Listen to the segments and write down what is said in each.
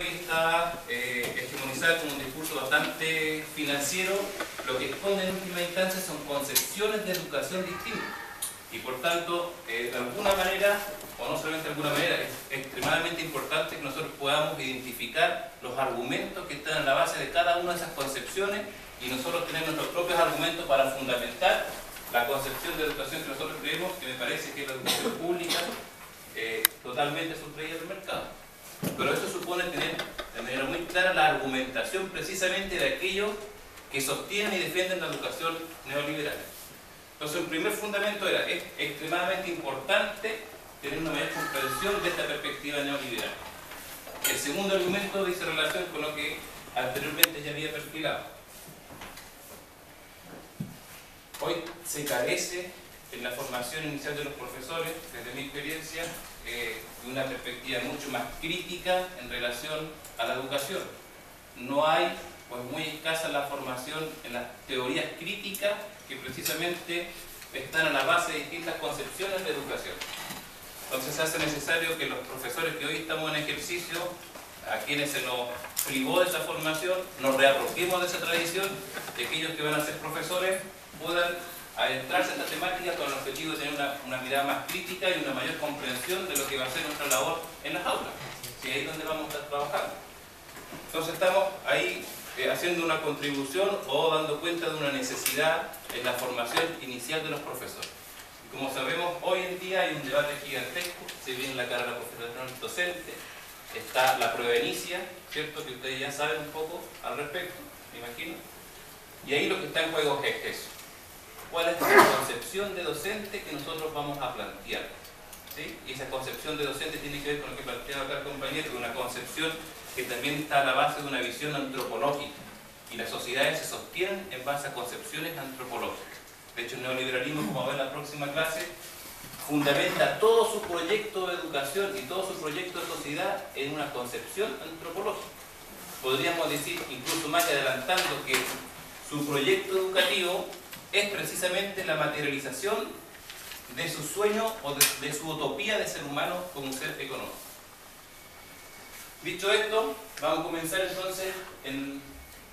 vista hegemonizar como un discurso bastante financiero, lo que esconde en última instancia son concepciones de educación distintas. Y por tanto, de alguna manera, o no solamente de alguna manera, es extremadamente importante que nosotros podamos identificar los argumentos que están en la base de cada una de esas concepciones y nosotros tener nuestros propios argumentos para fundamentar la concepción de educación que nosotros creemos, que me parece que es la educación pública totalmente sustraída del mercado. Pero eso supone tener de manera muy clara la argumentación precisamente de aquellos que sostienen y defienden la educación neoliberal. Entonces, el primer fundamento era, es extremadamente importante tener una mayor comprensión de esta perspectiva neoliberal. El segundo argumento dice relación con lo que anteriormente ya había perfilado. Hoy se carece en la formación inicial de los profesores, desde mi experiencia, de una perspectiva mucho más crítica en relación a la educación. No hay, pues muy escasa la formación en las teorías críticas que precisamente están a la base de distintas concepciones de educación. Entonces se hace necesario que los profesores que hoy estamos en ejercicio, a quienes se nos privó de esa formación, nos reapropiemos de esa tradición, de aquellos que van a ser profesores puedan adentrarse en esta temática con el objetivo de tener una mirada más crítica y una mayor comprensión de lo que va a ser nuestra labor en las aulas. Y ahí es donde vamos a estar trabajando. Entonces estamos ahí haciendo una contribución o dando cuenta de una necesidad en la formación inicial de los profesores. Y como sabemos, hoy en día hay un debate gigantesco, se viene la carrera profesional docente, está la prueba de inicia, ¿cierto? Que ustedes ya saben un poco al respecto, me imagino. Y ahí lo que está en juego es eso. ¿Cuál es la concepción de docente que nosotros vamos a plantear? ¿Sí? Y esa concepción de docente tiene que ver con lo que planteaba acá el compañero, una concepción que también está a la base de una visión antropológica. Y las sociedades se sostienen en base a concepciones antropológicas. De hecho, el neoliberalismo, como va a ver en la próxima clase, fundamenta todo su proyecto de educación y todo su proyecto de sociedad en una concepción antropológica. Podríamos decir, incluso más adelantando, que su proyecto educativo es precisamente la materialización de su sueño o de su utopía de ser humano como un ser económico. Dicho esto, vamos a comenzar entonces en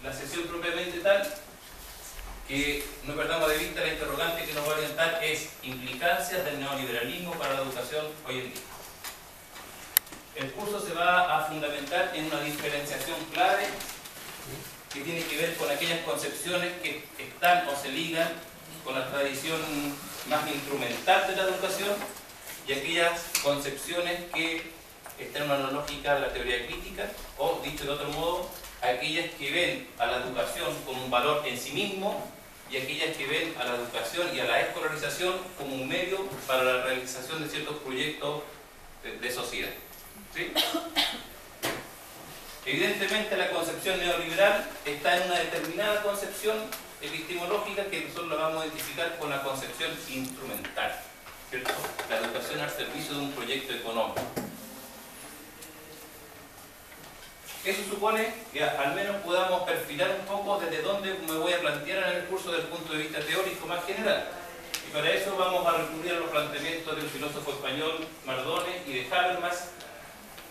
la sesión propiamente tal, que no perdamos de vista la interrogante que nos va a orientar es implicancias del neoliberalismo para la educación hoy en día. El curso se va a fundamentar en una diferenciación clave que tiene que ver con aquellas concepciones que están o se ligan con la tradición más instrumental de la educación y aquellas concepciones que están en una lógica de la teoría crítica, o dicho de otro modo, aquellas que ven a la educación como un valor en sí mismo y aquellas que ven a la educación y a la escolarización como un medio para la realización de ciertos proyectos de sociedad. ¿Sí? Evidentemente la concepción neoliberal está en una determinada concepción epistemológica que nosotros la vamos a identificar con la concepción instrumental, ¿cierto? La educación al servicio de un proyecto económico. Eso supone que al menos podamos perfilar un poco desde dónde me voy a plantear en el curso desde el punto de vista teórico más general. Y para eso vamos a recurrir a los planteamientos del filósofo español Mardones y de Habermas.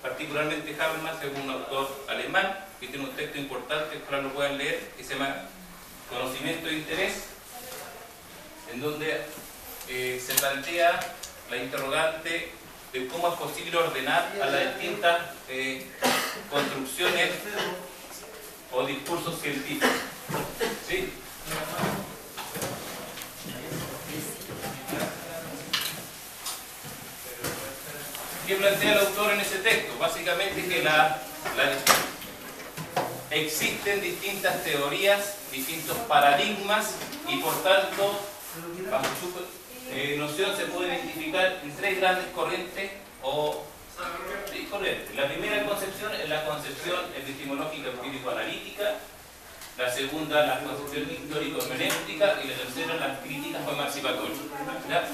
Particularmente Habermas es un autor alemán que tiene un texto importante, ojalá lo puedan leer, que se llama Conocimiento e Interés, en donde se plantea la interrogante de cómo es posible ordenar a las distintas construcciones o discursos científicos. ¿Sí? ¿Qué plantea el autor en ese texto? Básicamente que existen distintas teorías, distintos paradigmas y por tanto, bajo su noción se puede identificar en tres grandes corrientes o corrientes. La primera concepción es la concepción epistemológica empírico-analítica, la segunda la concepción histórico-hermenéutica y la tercera las críticas o emancipatorias. ¿Ya?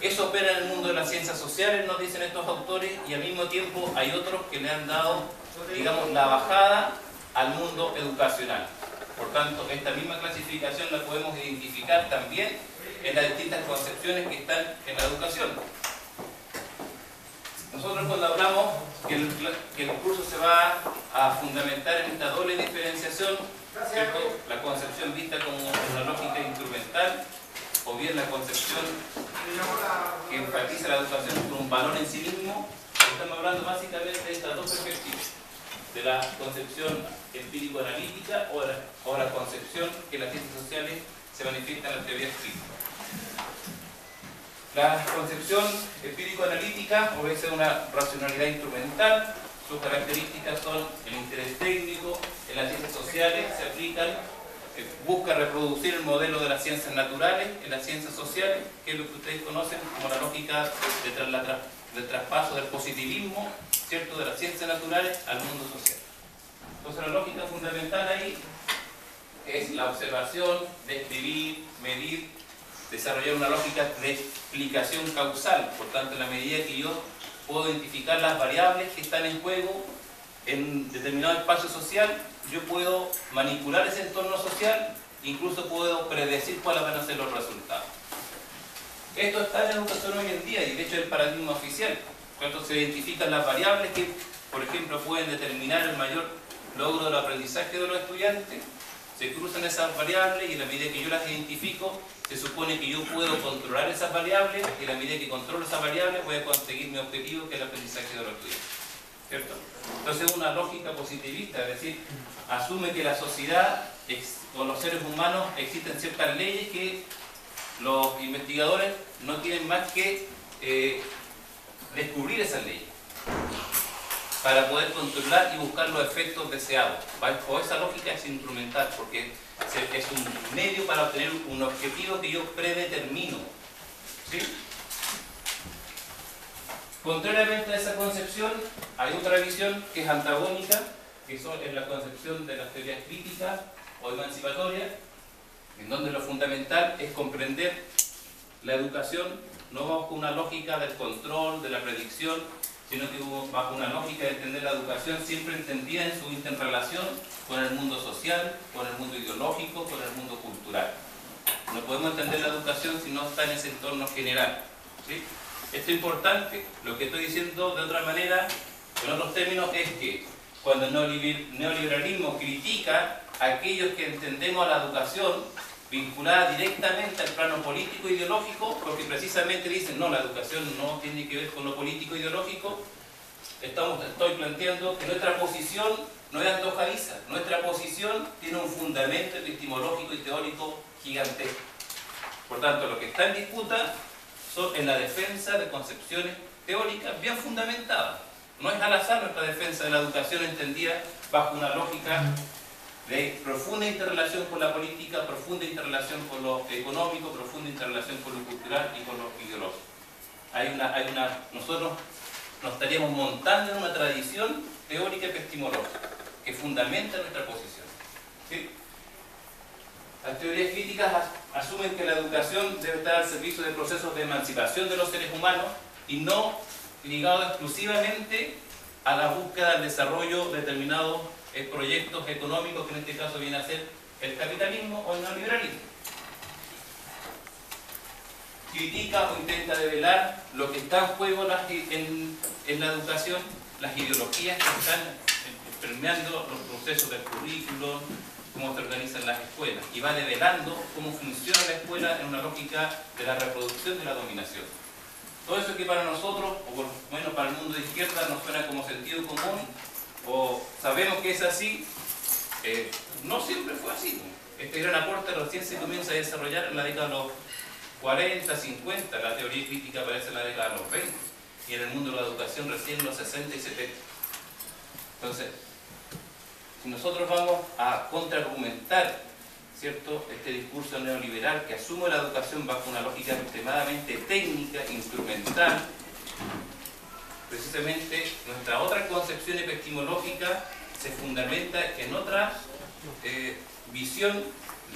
Eso opera en el mundo de las ciencias sociales, nos dicen estos autores, y al mismo tiempo hay otros que le han dado, digamos, la bajada al mundo educacional. Por tanto, esta misma clasificación la podemos identificar también en las distintas concepciones que están en la educación. Nosotros cuando hablamos que el curso se va a fundamentar en esta doble diferenciación, ¿cierto?, la concepción vista como una lógica instrumental, o bien la concepción que enfatiza la educación por un valor en sí mismo. Estamos hablando básicamente de estas dos perspectivas, de la concepción empírico-analítica o la concepción que en las ciencias sociales se manifiesta en las teorías críticas. La concepción empírico-analítica obedece a una racionalidad instrumental. Sus características son el interés técnico. En las ciencias sociales se aplican, busca reproducir el modelo de las ciencias naturales en las ciencias sociales, que es lo que ustedes conocen como la lógica del traspaso del positivismo, ¿cierto?, de las ciencias naturales al mundo social. Entonces la lógica fundamental ahí es la observación, describir, medir, desarrollar una lógica de explicación causal. Por tanto, en la medida que yo puedo identificar las variables que están en juego en determinado espacio social, yo puedo manipular ese entorno social, incluso puedo predecir cuáles van a ser los resultados. Esto está en la educación hoy en día y de hecho es el paradigma oficial. Cuando se identifican las variables que, por ejemplo, pueden determinar el mayor logro del aprendizaje de los estudiantes, se cruzan esas variables y en la medida que yo las identifico, se supone que yo puedo controlar esas variables y en la medida que controlo esas variables voy a conseguir mi objetivo, que es el aprendizaje de los estudiantes, ¿cierto? Entonces es una lógica positivista, es decir, asume que la sociedad o los seres humanos existen ciertas leyes que los investigadores no tienen más que descubrir esas leyes para poder controlar y buscar los efectos deseados. O esa lógica es instrumental, porque es un medio para obtener un objetivo que yo predetermino, ¿sí? Contrariamente a esa concepción, hay otra visión que es antagónica, que es la concepción de las teorías críticas o emancipatorias, en donde lo fundamental es comprender la educación no bajo una lógica del control, de la predicción, sino que bajo una lógica de entender la educación siempre entendida en su interrelación con el mundo social, con el mundo ideológico, con el mundo cultural. No podemos entender la educación si no está en ese entorno general, ¿sí? Esto es importante. Lo que estoy diciendo de otra manera, en otros términos, es que cuando el neoliberalismo critica a aquellos que entendemos a la educación vinculada directamente al plano político e ideológico, porque precisamente dicen, no, la educación no tiene que ver con lo político e ideológico, estoy planteando que nuestra posición no es antojadiza, nuestra posición tiene un fundamento epistemológico y teórico gigantesco. Por tanto, lo que está en disputa son en la defensa de concepciones teóricas bien fundamentadas. No es al azar nuestra defensa de la educación entendida bajo una lógica de profunda interrelación con la política, profunda interrelación con lo económico, profunda interrelación con lo cultural y con lo ideológico. Nosotros nos estaríamos montando en una tradición teórica epistemológica que fundamenta nuestra posición, ¿sí? Las teorías críticas asumen que la educación debe estar al servicio de procesos de emancipación de los seres humanos y no ligado exclusivamente a la búsqueda del desarrollo de determinados proyectos económicos, que en este caso viene a ser el capitalismo o el neoliberalismo. Critica o intenta develar lo que está en juego en la educación, las ideologías que están permeando los procesos del currículo, cómo se organizan las escuelas, y va develando cómo funciona la escuela en una lógica de la reproducción de la dominación. Todo eso que para nosotros, o por lo menos para el mundo de izquierda, nos suena como sentido común, o sabemos que es así, no siempre fue así. Este gran aporte recién se comienza a desarrollar en la década de los 40, 50, la teoría crítica aparece en la década de los 20, y en el mundo de la educación recién en los 60 y 70. Entonces, si nosotros vamos a contraargumentar, ¿cierto?, este discurso neoliberal que asume la educación bajo una lógica extremadamente técnica, instrumental, precisamente nuestra otra concepción epistemológica se fundamenta en otra visión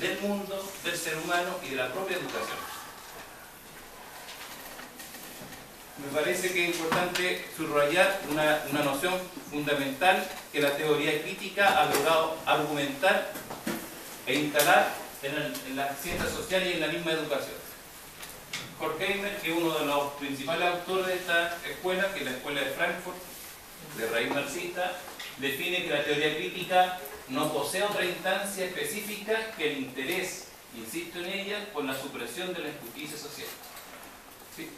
del mundo, del ser humano y de la propia educación. Me parece que es importante subrayar una noción fundamental que la teoría crítica ha logrado argumentar e instalar en las ciencias sociales y en la misma educación. Horkheimer, que es uno de los principales autores de esta escuela, que es la escuela de Frankfurt, de raíz marxista, define que la teoría crítica no posee otra instancia específica que el interés, insisto en ella, por la supresión de la injusticia social. ¿Sí?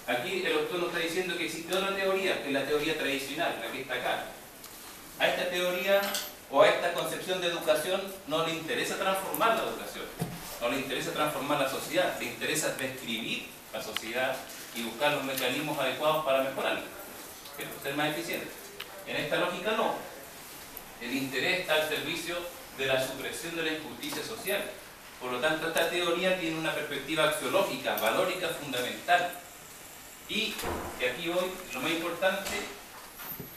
Aquí el autor nos está diciendo que existe otra teoría, que es la teoría tradicional, la que está acá. A esta teoría o a esta concepción de educación no le interesa transformar la educación, no le interesa transformar la sociedad, le interesa describir la sociedad y buscar los mecanismos adecuados para mejorarla, ser más eficiente. En esta lógica no. El interés está al servicio de la supresión de la injusticia social. Por lo tanto, esta teoría tiene una perspectiva axiológica, valórica, fundamental. Y aquí voy, lo más importante,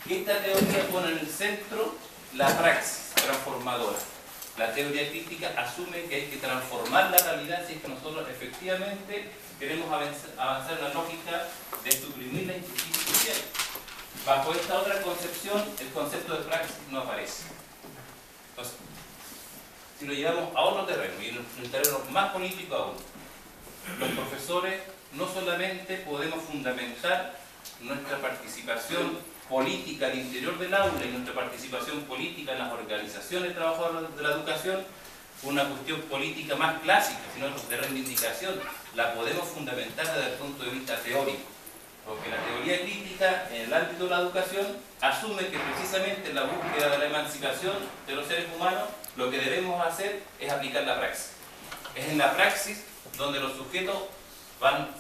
que esta teoría pone en el centro la praxis transformadora. La teoría crítica asume que hay que transformar la realidad si es que nosotros efectivamente queremos avanzar en la lógica de suprimir la injusticia social. Bajo esta otra concepción, el concepto de praxis no aparece. Entonces, si lo llevamos a otro terreno, y en un terreno más político aún, los profesores no solamente podemos fundamentar nuestra participación política al interior del aula y nuestra participación política en las organizaciones de trabajadores de la educación, una cuestión política más clásica, sino de reivindicación, la podemos fundamentar desde el punto de vista teórico. Porque la teoría crítica en el ámbito de la educación asume que precisamente en la búsqueda de la emancipación de los seres humanos lo que debemos hacer es aplicar la praxis. Es en la praxis donde los sujetos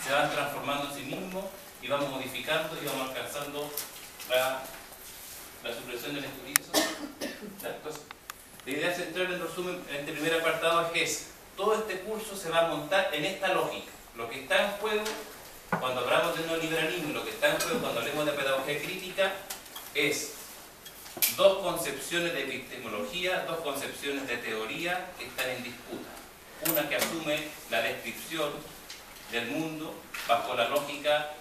se van transformando en sí mismos y vamos modificando y vamos alcanzando la supresión de la injusticia social. Entonces, la idea central en resumen en este primer apartado es esa. Todo este curso se va a montar en esta lógica. Lo que está en juego cuando hablamos de neoliberalismo y lo que está en juego cuando hablemos de pedagogía crítica es dos concepciones de epistemología, dos concepciones de teoría que están en disputa. Una que asume la descripción del mundo bajo la lógica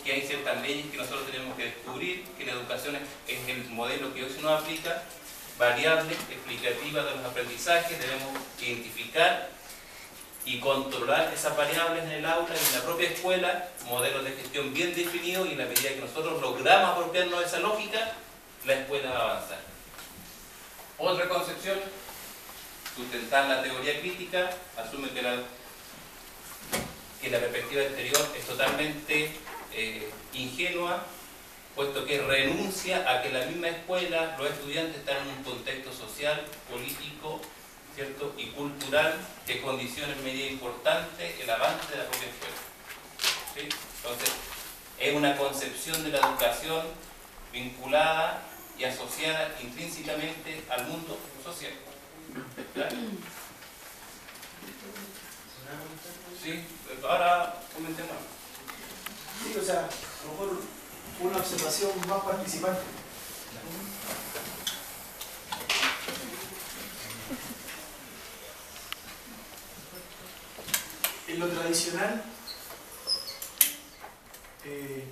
que hay ciertas leyes que nosotros tenemos que descubrir, que la educación es el modelo que hoy se nos aplica, variables explicativas de los aprendizajes, debemos identificar y controlar esas variables en el aula y en la propia escuela, modelos de gestión bien definidos, y en la medida que nosotros logramos apropiarnos de esa lógica, la escuela va a avanzar. Otra concepción, sustentar la teoría crítica, asume que la perspectiva exterior es totalmente ingenua, puesto que renuncia a que la misma escuela, los estudiantes están en un contexto social, político, ¿cierto?, y cultural que condiciona en medida importante el avance de la propia escuela. ¿Sí? Entonces, es una concepción de la educación vinculada y asociada intrínsecamente al mundo social. ¿Claro? Sí, ahora comentemos. Sí, o sea, a lo mejor una observación más participante. En lo tradicional, que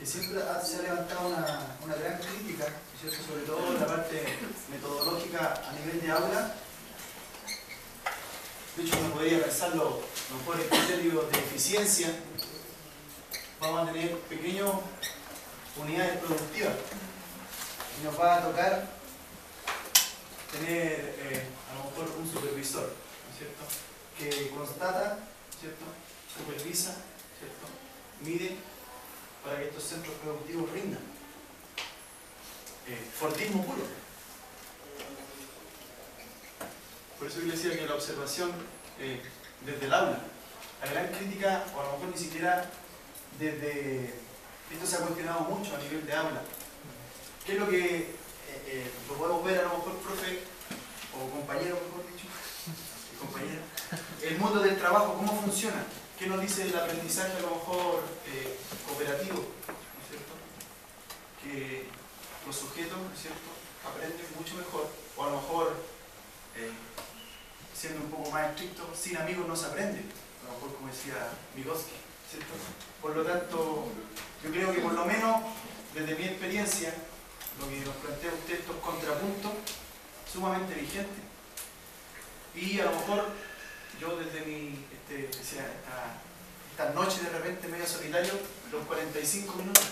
siempre se ha levantado una gran crítica, ¿cierto?, sobre todo en la parte metodológica a nivel de aula. De hecho, uno podría pensarlo, a lo mejor en criterios de eficiencia, vamos a tener pequeñas unidades productivas y nos va a tocar tener a lo mejor un supervisor, ¿no es cierto?, que constata, ¿cierto?, supervisa, ¿cierto?, mide para que estos centros productivos rindan. Fordismo puro. Por eso yo le decía que la observación desde el aula, la gran crítica, o a lo mejor ni siquiera desde... Esto se ha cuestionado mucho a nivel de aula. ¿Qué es lo que lo podemos ver a lo mejor, profe, o compañero, mejor dicho, compañera? El mundo del trabajo, ¿cómo funciona? ¿Qué nos dice el aprendizaje a lo mejor cooperativo? ¿No es cierto? Que los sujetos, ¿no es cierto?, aprenden mucho mejor, o a lo mejor, siendo un poco más estricto, sin amigos no se aprende, a lo mejor como decía Vygotsky, ¿cierto? Por lo tanto, yo creo que por lo menos, desde mi experiencia, lo que nos plantea usted, estos contrapuntos, sumamente vigentes. Y a lo mejor, yo desde mi, esta noche de repente medio solitario, los 45 minutos,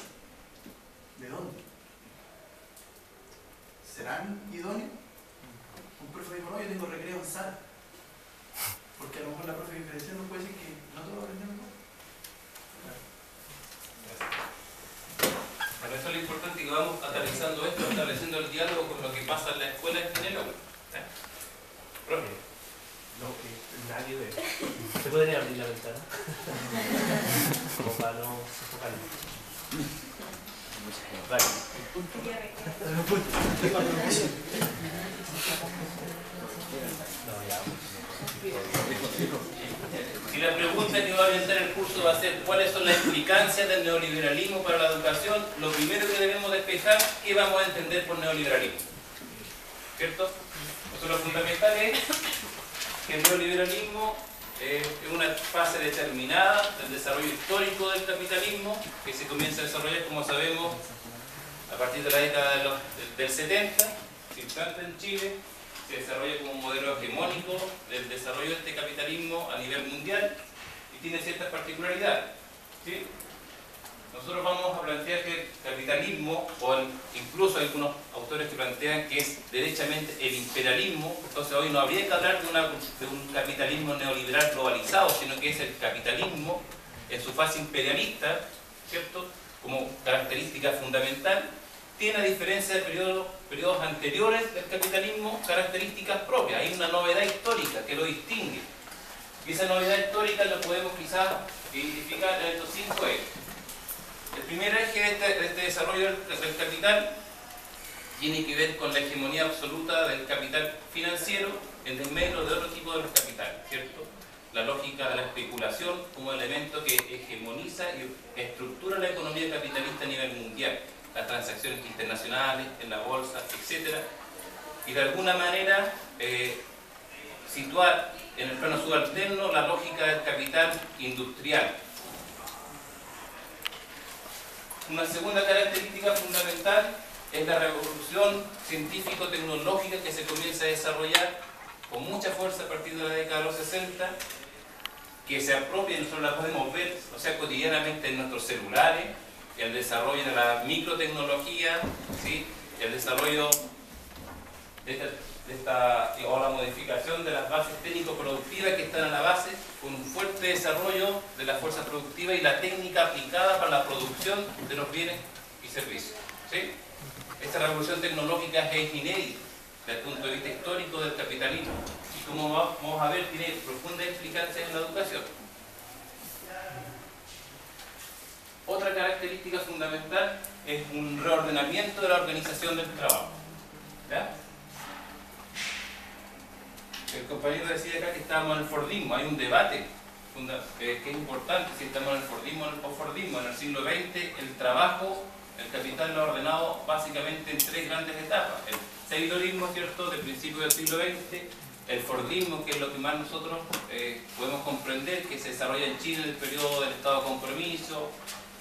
¿de dónde? ¿serán idóneos? Un profe me dijo, no, yo tengo recreo en sala. Porque a lo mejor la profe de diferencial nos puede decir que no todos aprendemos igual. Bueno, eso es lo importante, que vamos aterrizando esto, estableciendo el diálogo con lo que pasa en la escuela en general. Profe. No, nadie ve. ¿Se podría abrir la ventana? Como para no sofocarlo. Vale. No, ya. Y la pregunta que va a orientar el curso va a ser ¿cuáles son las implicancias del neoliberalismo para la educación? Lo primero que debemos despejar, ¿qué vamos a entender por neoliberalismo? ¿Cierto? Entonces, lo fundamental es que el neoliberalismo es una fase determinada del desarrollo histórico del capitalismo que se comienza a desarrollar, como sabemos, a partir de la década del 70, se implanta en Chile, se desarrolla como un modelo hegemónico del desarrollo de este capitalismo a nivel mundial y tiene ciertas particularidades, ¿sí? Nosotros vamos a plantear que el capitalismo, o incluso hay algunos autores que plantean que es derechamente el imperialismo, entonces hoy no habría que hablar de un capitalismo neoliberal globalizado, sino que es el capitalismo en su fase imperialista, ¿cierto? Como característica fundamental, tiene, a diferencia de periodos anteriores del capitalismo, características propias. Hay una novedad histórica que lo distingue. Y esa novedad histórica lo podemos quizás identificar en estos 5 ejes. El primer eje de este desarrollo del capital tiene que ver con la hegemonía absoluta del capital financiero en desmedro de otro tipo de los capitales, ¿cierto? La lógica de la especulación como elemento que hegemoniza y estructura la economía capitalista a nivel mundial, las transacciones internacionales, en la bolsa, etc. Y de alguna manera situar en el plano subalterno la lógica del capital industrial. Una segunda característica fundamental es la revolución científico-tecnológica que se comienza a desarrollar con mucha fuerza a partir de la década de los 60, que se apropia, nosotros la podemos ver, o sea, cotidianamente en nuestros celulares, el desarrollo de la microtecnología, ¿sí? El desarrollo o la modificación de las bases técnico-productivas que están a la base, con un fuerte desarrollo de la fuerza productiva y la técnica aplicada para la producción de los bienes y servicios, ¿sí? Esta revolución tecnológica es inédita desde el punto de vista histórico del capitalismo y, como vamos a ver, tiene profundas implicancias en la educación. Otra característica fundamental es un reordenamiento de la organización del trabajo, ¿ya? El compañero decía acá que estábamos en el Fordismo. Hay un debate que es importante si estamos en el Fordismo o en el posfordismo. En el siglo XX el trabajo, el capital lo ha ordenado básicamente en 3 grandes etapas: el seidorismo, ¿cierto?, del principio del siglo XX, el Fordismo, que es lo que más nosotros podemos comprender, que se desarrolla en Chile en el periodo del Estado de Compromiso,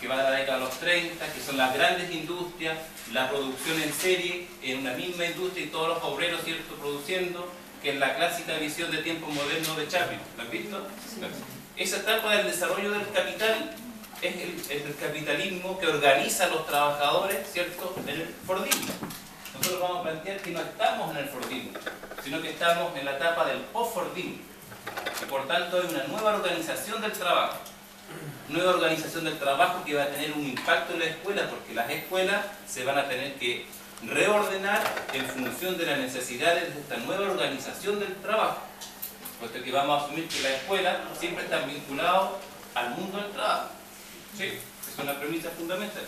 que va de la década de los 30, que son las grandes industrias, la producción en serie en una misma industria y todos los obreros, ¿cierto?, produciendo, que es la clásica visión de tiempo moderno de Chaplin. ¿Lo han visto? Esa etapa del desarrollo del capital es el capitalismo que organiza a los trabajadores, ¿cierto?, en el Fordismo. Nosotros vamos a plantear que no estamos en el Fordismo, sino que estamos en la etapa del post-Fordismo. Y por tanto hay una nueva organización del trabajo. Nueva organización del trabajo que va a tener un impacto en la escuela, porque las escuelas se van a tener que reordenar en función de las necesidades de esta nueva organización del trabajo, puesto que vamos a asumir que la escuela siempre está vinculado al mundo del trabajo, ¿sí? Es una premisa fundamental.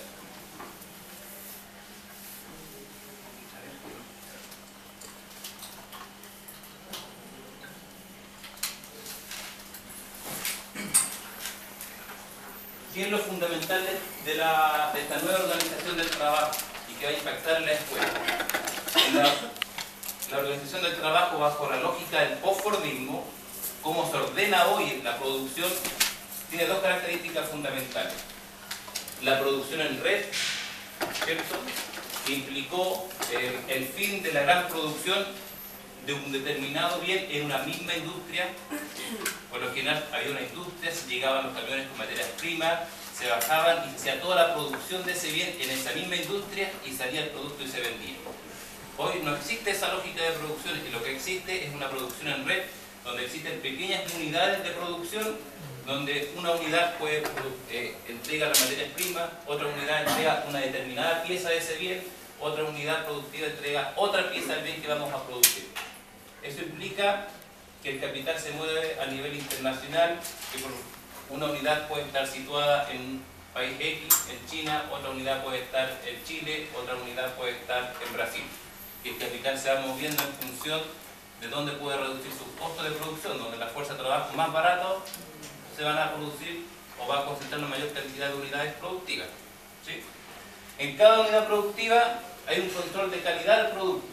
¿Qué es lo fundamental de esta nueva organización del trabajo y que va a impactar en la escuela? La organización del trabajo bajo la lógica del post-fordismo, cómo se ordena hoy la producción, tiene 2 características fundamentales. La producción en red, ¿cierto?, que implicó el fin de la gran producción de un determinado bien en una misma industria. Por lo general había una industria, se llegaban los camiones con materias primas, se bajaban y se hacía toda la producción de ese bien en esa misma industria y salía el producto y se vendía. Hoy no existe esa lógica de producción, y lo que existe es una producción en red, donde existen pequeñas unidades de producción, donde una unidad puede entrega la materia prima, otra unidad entrega una determinada pieza de ese bien, otra unidad productiva entrega otra pieza del bien que vamos a producir. Eso implica que el capital se mueve a nivel internacional, que por una unidad puede estar situada en un país X, en China, otra unidad puede estar en Chile, otra unidad puede estar en Brasil. Y el capital se va moviendo en función de dónde puede reducir sus costos de producción, donde la fuerza de trabajo más barato se van a producir o va a concentrar una mayor cantidad de unidades productivas. ¿Sí? En cada unidad productiva hay un control de calidad del producto.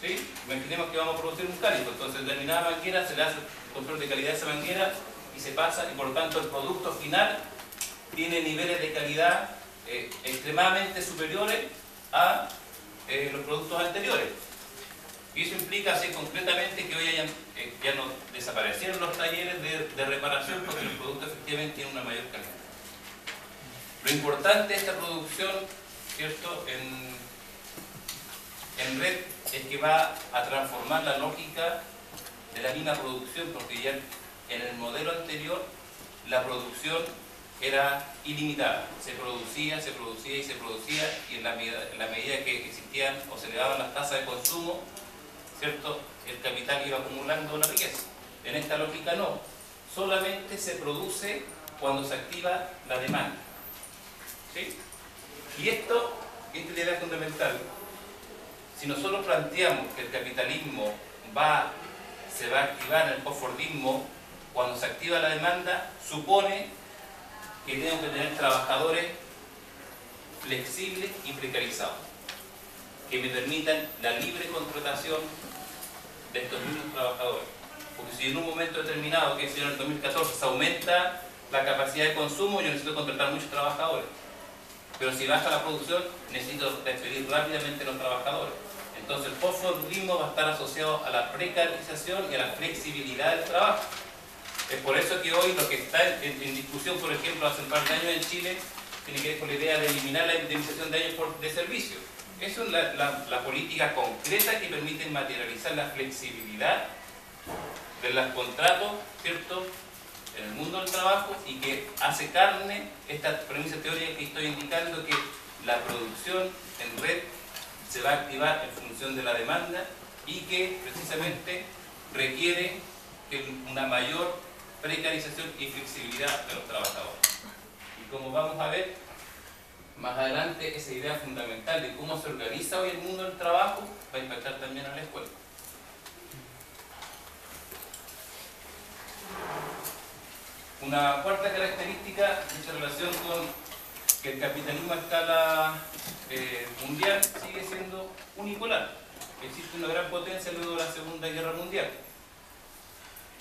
¿Sí? Imaginemos que vamos a producir un cálido, entonces en determinada manguera se le hace el control de calidad de esa manguera y se pasa, y por lo tanto el producto final tiene niveles de calidad extremadamente superiores a los productos anteriores. Y eso implica así concretamente que hoy ya no desaparecieron los talleres de reparación porque el producto efectivamente tiene una mayor calidad. Lo importante de esta producción, ¿cierto?, en red es que va a transformar la lógica de la misma producción, porque ya en el modelo anterior la producción era ilimitada, se producía y se producía, y en la medida que existían o se elevaban las tasas de consumo, ¿cierto?, el capital iba acumulando la riqueza. En esta lógica no, solamente se produce cuando se activa la demanda. ¿Sí? Y esta es la idea fundamental. Si nosotros planteamos que el capitalismo se va a activar en el postfordismo cuando se activa la demanda, supone que tenemos que tener trabajadores flexibles y precarizados, que me permitan la libre contratación de estos mismos trabajadores. Porque si en un momento determinado, que es en el 2014, se aumenta la capacidad de consumo, yo necesito contratar muchos trabajadores. Pero si baja la producción, necesito despedir rápidamente a los trabajadores. Entonces el postfordismo va a estar asociado a la precarización y a la flexibilidad del trabajo. Es por eso que hoy lo que está en discusión, por ejemplo, hace un par de años en Chile, tiene que ver con la idea de eliminar la indemnización de daños de servicio. Eso es la política concreta que permite materializar la flexibilidad de los contratos, ¿cierto?, en el mundo del trabajo, y que hace carne esta premisa teórica que estoy indicando, que la producción en red se va a activar en función de la demanda y que precisamente requiere una mayor precarización y flexibilidad de los trabajadores. Y como vamos a ver más adelante, esa idea fundamental de cómo se organiza hoy el mundo del trabajo va a impactar también a la escuela. Una cuarta característica en relación con que el capitalismo a escala mundial sigue siendo unipolar. Existe una gran potencia luego de la Segunda Guerra Mundial.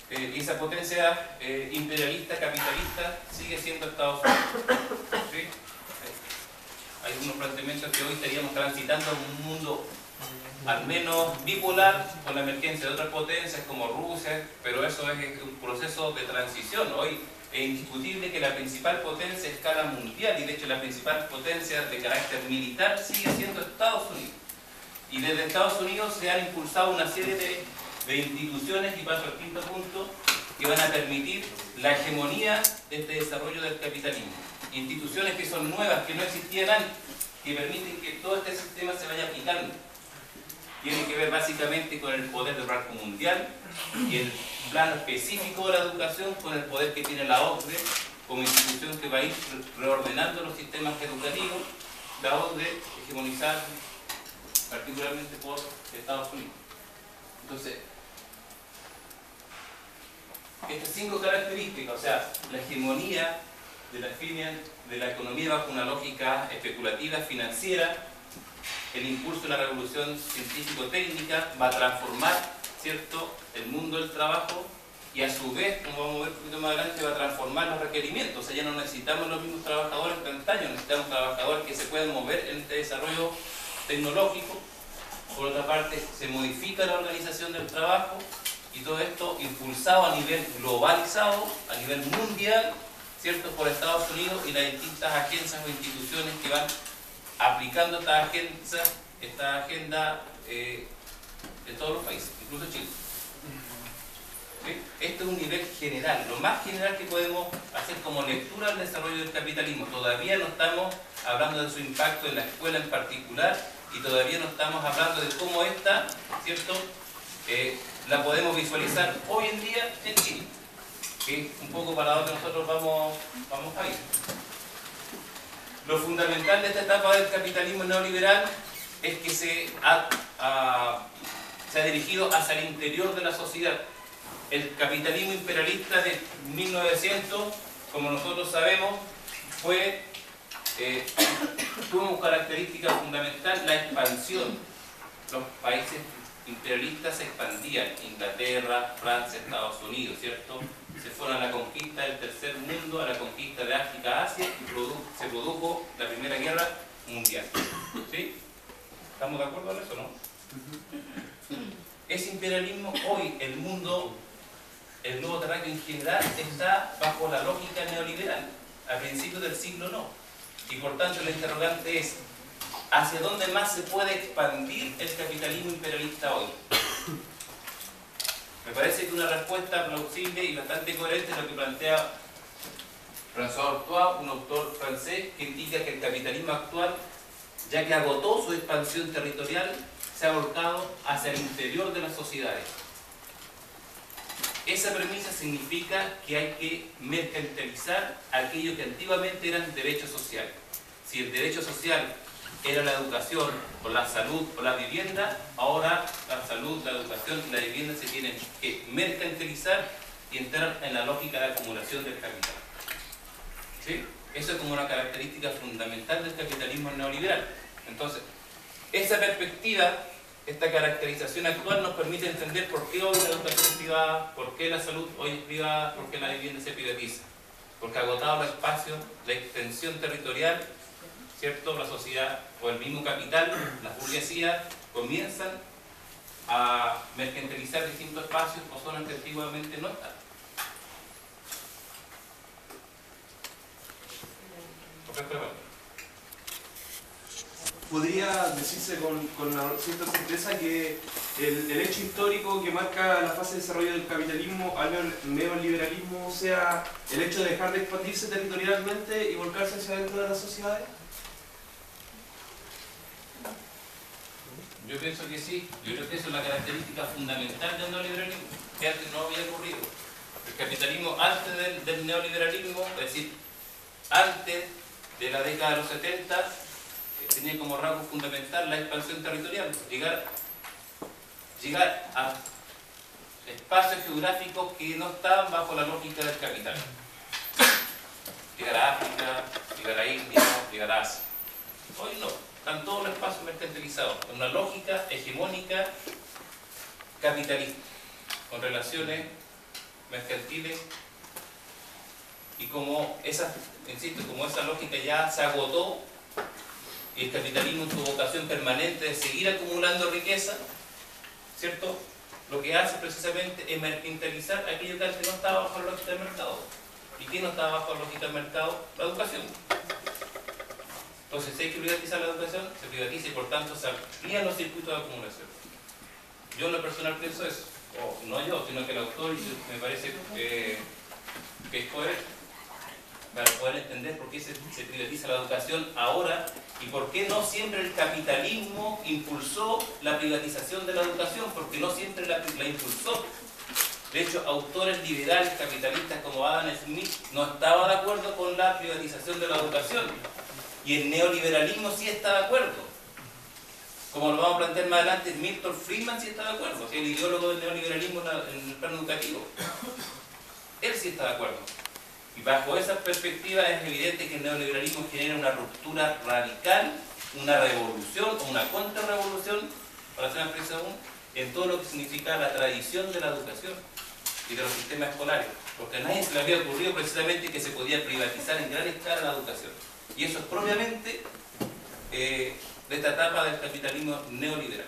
Y esa potencia imperialista, capitalista, sigue siendo Estados Unidos. ¿Sí? Hay algunos planteamientos que hoy estaríamos transitando en un mundo al menos bipolar, con la emergencia de otras potencias como Rusia, pero eso es un proceso de transición. Hoy es indiscutible que la principal potencia a escala mundial, y de hecho la principal potencia de carácter militar, sigue siendo Estados Unidos. Y desde Estados Unidos se han impulsado una serie de instituciones, y paso al quinto punto, que van a permitir la hegemonía de este desarrollo del capitalismo. Instituciones que son nuevas, que no existían antes, que permiten que todo este sistema se vaya aplicando. Tiene que ver básicamente con el poder del Banco Mundial y el plano específico de la educación, con el poder que tiene la OCDE como institución que va a ir reordenando los sistemas educativos. La OCDE hegemonizada particularmente por Estados Unidos. Entonces, estas 5 características, o sea, la hegemonía de la economía bajo una lógica especulativa financiera, el impulso de la revolución científico-técnica va a transformar, ¿cierto?, el mundo del trabajo, y a su vez, como vamos a ver un poquito más adelante, va a transformar los requerimientos. O sea, ya no necesitamos los mismos trabajadores que antaño, necesitamos trabajadores que se puedan mover en este desarrollo tecnológico. Por otra parte, se modifica la organización del trabajo, y todo esto impulsado a nivel globalizado, a nivel mundial, ¿cierto?, por Estados Unidos y las distintas agencias o instituciones que van aplicando esta agenda en todos los países, incluso Chile. ¿Sí? Esto es un nivel general, lo más general que podemos hacer como lectura del desarrollo del capitalismo. Todavía no estamos hablando de su impacto en la escuela en particular y todavía no estamos hablando de cómo esta, ¿cierto?, la podemos visualizar hoy en día en Chile, que es un poco para donde nosotros vamos a ir. Lo fundamental de esta etapa del capitalismo neoliberal es que se ha dirigido hacia el interior de la sociedad. El capitalismo imperialista de 1900, como nosotros sabemos, tuvo como característica fundamental la expansión. Los países imperialistas se expandían, Inglaterra, Francia, Estados Unidos, ¿cierto? Se fueron a la conquista del tercer mundo, a la conquista de África, Asia, y se produjo la Primera Guerra Mundial. ¿Sí? ¿Estamos de acuerdo en eso, no? Ese imperialismo, hoy el mundo, el globo terráqueo en general, está bajo la lógica neoliberal. A principios del siglo no. Y por tanto la interrogante es, ¿hacia dónde más se puede expandir el capitalismo imperialista hoy? Me parece que una respuesta plausible y bastante coherente es lo que plantea François Artois, un autor francés, que indica que el capitalismo actual, ya que agotó su expansión territorial, se ha volcado hacia el interior de las sociedades. Esa premisa significa que hay que mercantilizar aquello que antiguamente eran derechos sociales. Si el derecho social era la educación, o la salud, o la vivienda, ahora la salud, la educación y la vivienda se tienen que mercantilizar y entrar en la lógica de acumulación del capital. ¿Sí? Eso es como una característica fundamental del capitalismo neoliberal. Entonces, esa perspectiva, esta caracterización actual nos permite entender por qué hoy la educación es privada, por qué la salud hoy es privada, por qué la vivienda se privatiza. Porque agotado el espacio, la extensión territorial, ¿cierto?, la sociedad o el mismo capital, las burguesías, comienzan a mercantilizar distintos espacios o zonas que antiguamente no están. Podría decirse con una cierta certeza que el hecho histórico que marca la fase de desarrollo del capitalismo al neoliberalismo sea el hecho de dejar de expandirse territorialmente y volcarse hacia dentro de las sociedades. Yo pienso que sí, yo creo que eso es la característica fundamental del neoliberalismo, que antes no había ocurrido. El capitalismo antes del neoliberalismo, es decir, antes de la década de los 70, tenía como rasgo fundamental la expansión territorial, llegar a espacios geográficos que no estaban bajo la lógica del capital. Llegar a África, llegar a India, llegar a Asia. Hoy no, están todos los espacios mercantilizados, en una lógica hegemónica capitalista, con relaciones mercantiles, y como esa, insisto, como esa lógica ya se agotó, y el capitalismo en su vocación permanente de seguir acumulando riqueza, ¿cierto?, lo que hace precisamente es mercantilizar aquello que antes no estaba bajo la lógica del mercado. ¿Y qué no estaba bajo la lógica del mercado? La educación. Entonces, si hay que privatizar la educación, se privatiza y por tanto se amplían los circuitos de acumulación. Yo en lo personal pienso eso, o no yo, sino que el autor me parece que es coherente, para poder entender por qué se privatiza la educación ahora y por qué no siempre el capitalismo impulsó la privatización de la educación, porque no siempre la impulsó. De hecho, autores liberales capitalistas como Adam Smith no estaban de acuerdo con la privatización de la educación, y el neoliberalismo sí está de acuerdo. Como lo vamos a plantear más adelante, Milton Friedman sí está de acuerdo, el ideólogo del neoliberalismo en el plano educativo. Él sí está de acuerdo. Y bajo esa perspectiva es evidente que el neoliberalismo genera una ruptura radical, una revolución o una contrarrevolución, para ser más preciso aún, en todo lo que significa la tradición de la educación y de los sistemas escolares. Porque a nadie se le había ocurrido precisamente que se podía privatizar en gran escala la educación. Y eso es propiamente de esta etapa del capitalismo neoliberal.